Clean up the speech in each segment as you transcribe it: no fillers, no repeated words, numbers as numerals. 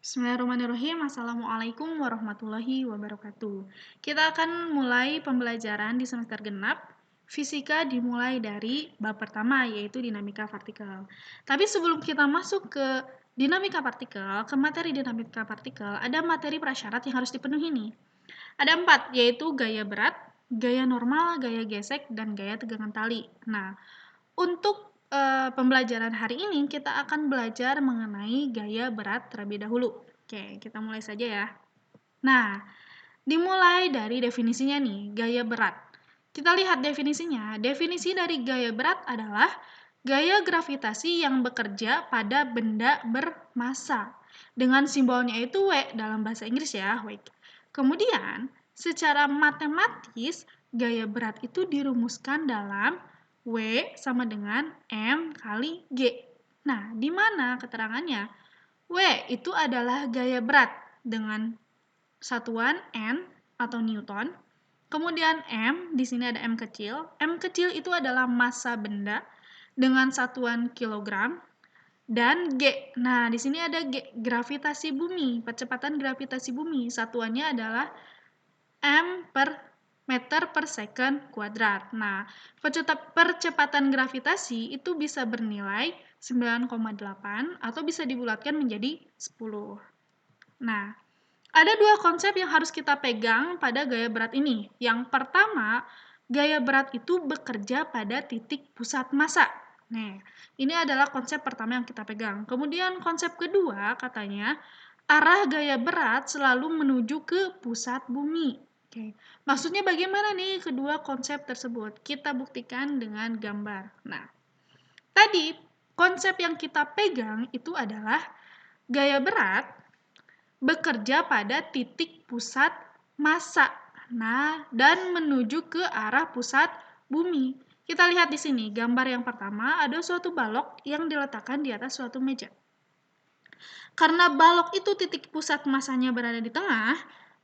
Bismillahirrahmanirrahim. Assalamualaikum warahmatullahi wabarakatuh. Kita akan mulai pembelajaran di semester genap. Fisika dimulai dari bab pertama, yaitu dinamika partikel. Tapi sebelum kita masuk ke dinamika partikel, ke materi dinamika partikel, ada materi prasyarat yang harus dipenuhi nih. Ada 4, yaitu gaya berat, gaya normal, gaya gesek, dan gaya tegangan tali. Nah, untuk pembelajaran hari ini kita akan belajar mengenai gaya berat terlebih dahulu. Oke, kita mulai saja ya. Nah, dimulai dari definisinya nih, gaya berat. Kita lihat definisinya. Definisi dari gaya berat adalah gaya gravitasi yang bekerja pada benda bermassa. Dengan simbolnya itu W dalam bahasa Inggris ya, weight. Kemudian, secara matematis, gaya berat itu dirumuskan dalam W sama dengan M kali G. Nah, di mana keterangannya? W itu adalah gaya berat dengan satuan N atau Newton. Kemudian M, di sini ada M kecil. M kecil itu adalah massa benda dengan satuan kilogram. Dan G, nah di sini ada G, gravitasi bumi, percepatan gravitasi bumi. Satuannya adalah M per meter per second kuadrat. Nah, percepatan gravitasi itu bisa bernilai 9,8 atau bisa dibulatkan menjadi 10. Nah, ada dua konsep yang harus kita pegang pada gaya berat ini. Yang pertama, gaya berat itu bekerja pada titik pusat massa. Nah, ini adalah konsep pertama yang kita pegang. Kemudian konsep kedua katanya, arah gaya berat selalu menuju ke pusat bumi. Oke. Maksudnya bagaimana nih kedua konsep tersebut? Kita buktikan dengan gambar. Nah, tadi konsep yang kita pegang itu adalah gaya berat bekerja pada titik pusat massa. Nah, dan menuju ke arah pusat bumi. Kita lihat di sini, gambar yang pertama ada suatu balok yang diletakkan di atas suatu meja. Karena balok itu titik pusat massanya berada di tengah,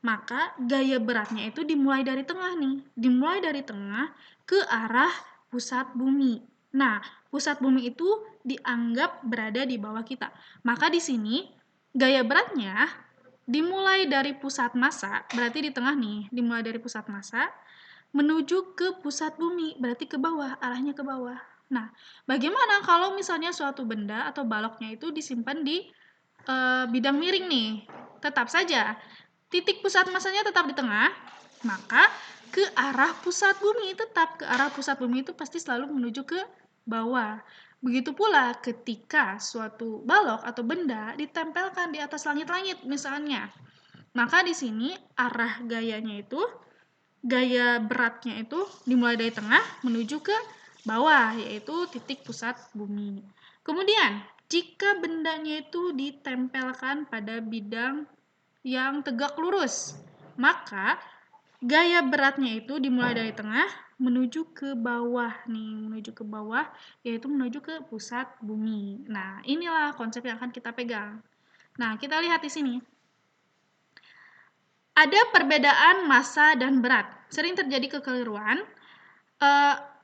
maka gaya beratnya itu dimulai dari tengah nih. Dimulai dari tengah ke arah pusat bumi. Nah, pusat bumi itu dianggap berada di bawah kita. Maka di sini gaya beratnya dimulai dari pusat massa, berarti di tengah nih, dimulai dari pusat massa, menuju ke pusat bumi, berarti ke bawah, arahnya ke bawah. Nah, bagaimana kalau misalnya suatu benda atau baloknya itu disimpan di bidang miring nih? Tetap saja, titik pusat massanya tetap di tengah, maka ke arah pusat bumi, tetap ke arah pusat bumi itu pasti selalu menuju ke bawah. Begitu pula ketika suatu balok atau benda ditempelkan di atas langit-langit misalnya. Maka di sini arah gaya beratnya itu dimulai dari tengah menuju ke bawah, yaitu titik pusat bumi. Kemudian, jika bendanya itu ditempelkan pada bidang yang tegak lurus, maka gaya beratnya itu dimulai dari tengah menuju ke bawah nih, menuju ke bawah, yaitu menuju ke pusat bumi. Nah, inilah konsep yang akan kita pegang. Nah, kita lihat di sini. Ada perbedaan massa dan berat. Sering terjadi kekeliruan.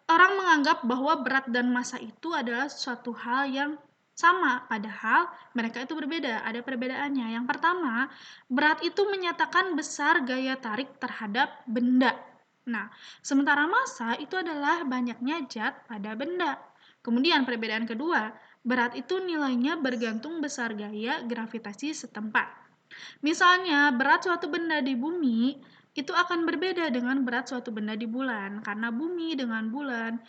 Orang menganggap bahwa berat dan massa itu adalah suatu hal yang sama, padahal mereka itu berbeda, ada perbedaannya. Yang pertama, berat itu menyatakan besar gaya tarik terhadap benda. Nah, sementara massa itu adalah banyaknya zat pada benda. Kemudian perbedaan kedua, berat itu nilainya bergantung besar gaya gravitasi setempat. Misalnya, berat suatu benda di bumi itu akan berbeda dengan berat suatu benda di bulan, karena bumi dengan bulan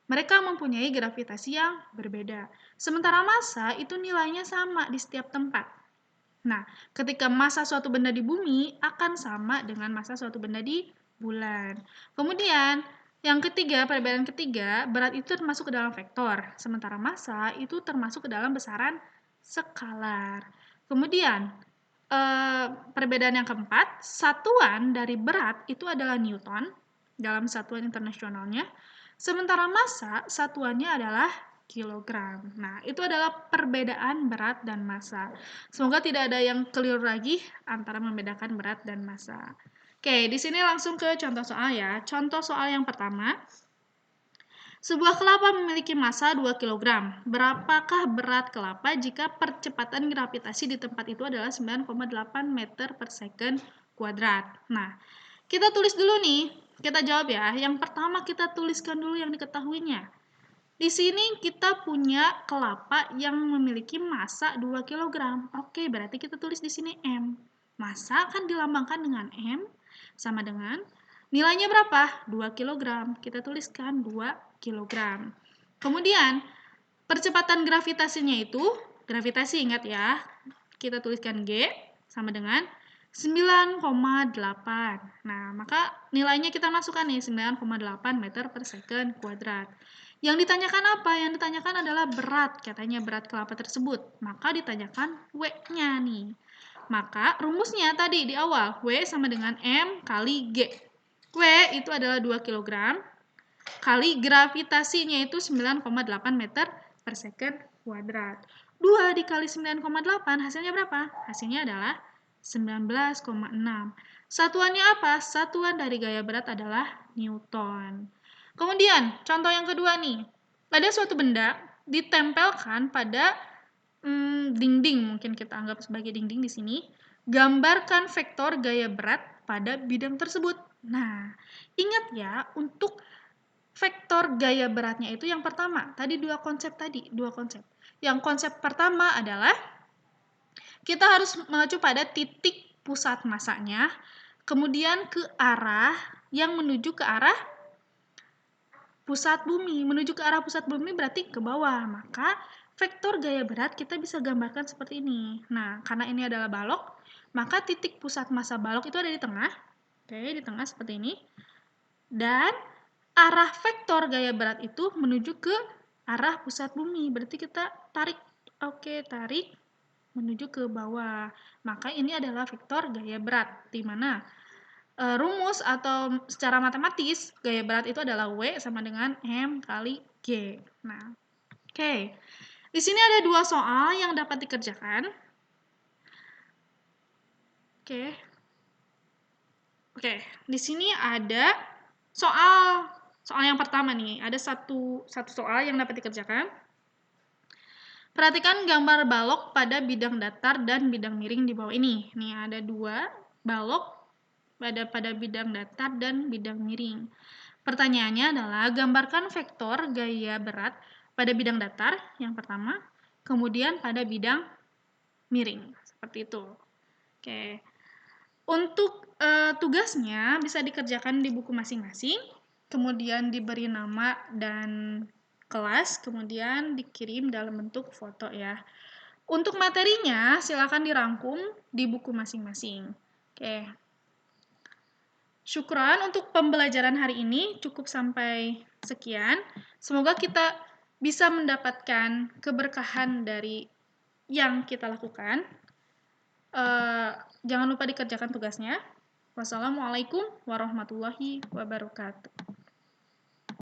mereka mempunyai gravitasi yang berbeda. Sementara massa itu nilainya sama di setiap tempat. Nah, ketika massa suatu benda di bumi akan sama dengan massa suatu benda di bulan. Kemudian, yang ketiga, perbedaan ketiga, berat itu termasuk ke dalam vektor, sementara massa itu termasuk ke dalam besaran skalar. Kemudian, perbedaan yang keempat, satuan dari berat itu adalah Newton dalam satuan internasionalnya, sementara massa satuannya adalah kilogram. Nah, itu adalah perbedaan berat dan massa. Semoga tidak ada yang keliru lagi antara membedakan berat dan massa. Oke, di sini langsung ke contoh soal ya. Contoh soal yang pertama. Sebuah kelapa memiliki massa 2 kg. Berapakah berat kelapa jika percepatan gravitasi di tempat itu adalah 9,8 meter per second kuadrat? Nah, kita tulis dulu nih. Kita jawab ya. Yang pertama kita tuliskan dulu yang diketahuinya. Di sini kita punya kelapa yang memiliki massa 2 kg. Oke, berarti kita tulis di sini M. Massa akan dilambangkan dengan M sama dengan nilainya berapa? 2 kg. Kita tuliskan 2 kg. Kemudian, percepatan gravitasinya itu, gravitasi ingat ya, kita tuliskan G sama dengan 9,8. Nah, maka nilainya kita masukkan nih, 9,8 meter per second kuadrat. Yang ditanyakan apa? Yang ditanyakan adalah berat, katanya berat kelapa tersebut. Maka ditanyakan W-nya nih. Maka rumusnya tadi di awal, W sama dengan M kali G. W itu adalah 2 kg, kali gravitasinya itu 9,8 meter per second kuadrat. 2 dikali 9,8 hasilnya berapa? Hasilnya adalah 19,6. Satuannya apa? Satuan dari gaya berat adalah Newton. Kemudian, contoh yang kedua nih. Ada suatu benda ditempelkan pada dinding, mungkin kita anggap sebagai dinding di sini. Gambarkan vektor gaya berat pada bidang tersebut. Nah, ingat ya, untuk vektor gaya beratnya itu yang pertama, tadi dua konsep. Yang konsep pertama adalah kita harus mengacu pada titik pusat massanya, kemudian ke arah yang menuju ke arah pusat bumi. Menuju ke arah pusat bumi berarti ke bawah. Maka vektor gaya berat kita bisa gambarkan seperti ini. Nah, karena ini adalah balok, maka titik pusat massa balok itu ada di tengah. Oke, di tengah seperti ini. Dan arah vektor gaya berat itu menuju ke arah pusat bumi. Berarti kita tarik. Oke, tarik menuju ke bawah. Maka ini adalah vektor gaya berat, di mana rumus atau secara matematis gaya berat itu adalah W sama dengan M kali G. Nah, oke. Di sini ada dua soal yang dapat dikerjakan. Oke. Oke, di sini ada soal yang pertama nih. Ada satu soal yang dapat dikerjakan. Perhatikan gambar balok pada bidang datar dan bidang miring di bawah ini. Nih ada dua balok pada bidang datar dan bidang miring. Pertanyaannya adalah gambarkan vektor gaya berat pada bidang datar yang pertama, kemudian pada bidang miring. Seperti itu. Oke. Untuk tugasnya bisa dikerjakan di buku masing-masing, kemudian diberi nama dan kelas, kemudian dikirim dalam bentuk foto ya. Untuk materinya silakan dirangkum di buku masing-masing. Oke. Syukran untuk pembelajaran hari ini cukup sampai sekian. Semoga kita bisa mendapatkan keberkahan dari yang kita lakukan. Jangan lupa dikerjakan tugasnya. Wassalamualaikum warahmatullahi wabarakatuh.